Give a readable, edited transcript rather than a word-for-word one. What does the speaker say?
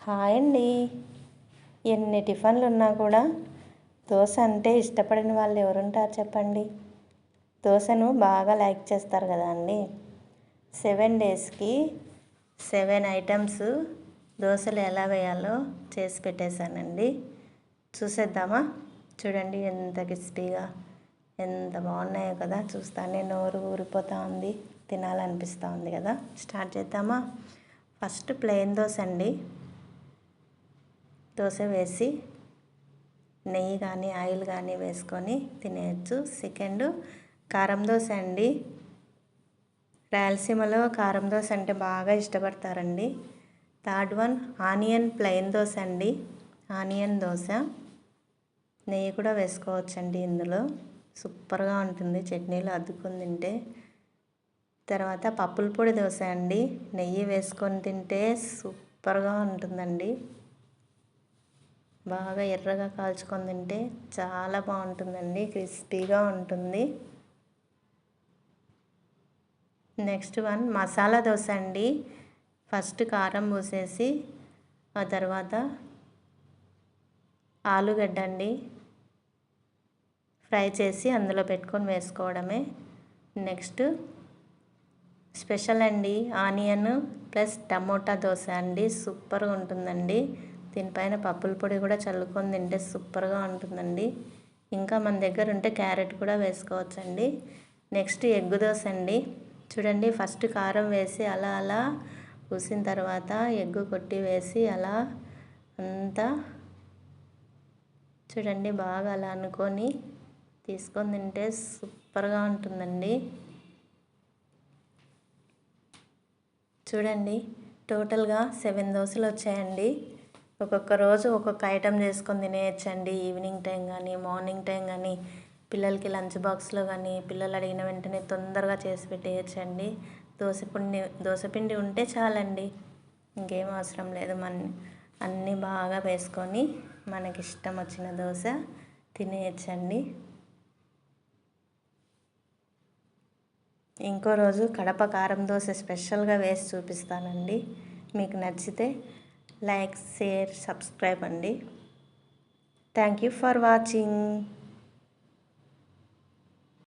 Hi అండి. ఎన్ని టిఫిన్లు ఉన్నా కూడా దోశ అంటే ఇష్టపడిన వాళ్ళు ఎవరుంటారు చెప్పండి. దోశను బాగా లైక్ చేస్తారు కదా అండి. 7 డేస్కి 7 ఐటమ్స్ దోశలు ఎలా వేయాలో చేసి పెట్టేశానండి. చూసేద్దామా? చూడండి ఎంత క్రిస్పీగా ఎంత బాగున్నాయో కదా. చూస్తానే నోరు ఊరిపోతూ ఉంది, తినాలనిపిస్తూ ఉంది కదా. స్టార్ట్ చేద్దామా? ఫస్ట్ ప్లెయిన్ దోశ అండి. దోశ వేసి నెయ్యి కానీ ఆయిల్ కానీ వేసుకొని తినేయచ్చు. సెకండ్ కారం దోశ అండి. రాయలసీమలో కారం దోశ అంటే బాగా ఇష్టపడతారండి. Third one onion plain dosa అండి. ఆనియన్ దోశ నెయ్యి కూడా వేసుకోవచ్చండి. ఇందులో సూపర్గా ఉంటుంది, చట్నీలో అద్దుకొని తింటే. తర్వాత పప్పుల పొడి దోశ అండి. నెయ్యి వేసుకొని తింటే సూపర్గా ఉంటుందండి. బాగా ఎర్రగా కాల్చుకొని తింటే చాలా బాగుంటుందండి, క్రిస్పీగా ఉంటుంది. నెక్స్ట్ వన్ మసాలా దోశ అండి. ఫస్ట్ కారం పూసేసి ఆ తర్వాత ఆలుగడ్డ అండి ఫ్రై చేసి అందులో పెట్టుకొని వేసుకోవడమే. నెక్స్ట్ స్పెషల్ అండి ఆనియన్ ప్లస్ టమోటా దోశ అండి. సూపర్గా ఉంటుందండి. దీనిపైన పప్పుల పొడి కూడా చల్లుకొని తింటే సూపర్గా ఉంటుందండి. ఇంకా మన దగ్గర ఉంటే క్యారెట్ కూడా వేసుకోవచ్చండి. నెక్స్ట్ ఎగ్ దోశ అండి. చూడండి, ఫస్ట్ కారం వేసి అలా అలా పూసిన తర్వాత ఎగ్ కొట్టి వేసి అలా అంతా చూడండి బాగా అలా అనుకొని తీసుకొని తింటే సూపర్గా ఉంటుందండి. చూడండి, టోటల్గా 7 దోశలు వచ్చాయండి. ఒక్కొక్క రోజు ఒక్కొక్క ఐటెం చేసుకొని తినేయచ్చండి. ఈవినింగ్ టైం కానీ మార్నింగ్ టైం కానీ పిల్లలకి లంచ్ బాక్స్లో కానీ పిల్లలు అడిగిన వెంటనే తొందరగా చేసి పెట్టేయచ్చండి. దోశపిండి ఉంటే చాలండి, ఇంకేం అవసరం లేదు. అన్నీ బాగా వేసుకొని మనకి ఇష్టం వచ్చిన దోశ తినేయచ్చండి. ఇంకో రోజు కడప కారం దోశ స్పెషల్గా వేసి చూపిస్తానండి. మీకు నచ్చితే లైక్, షేర్, సబ్స్క్రైబ్ అండి. Thank you for watching.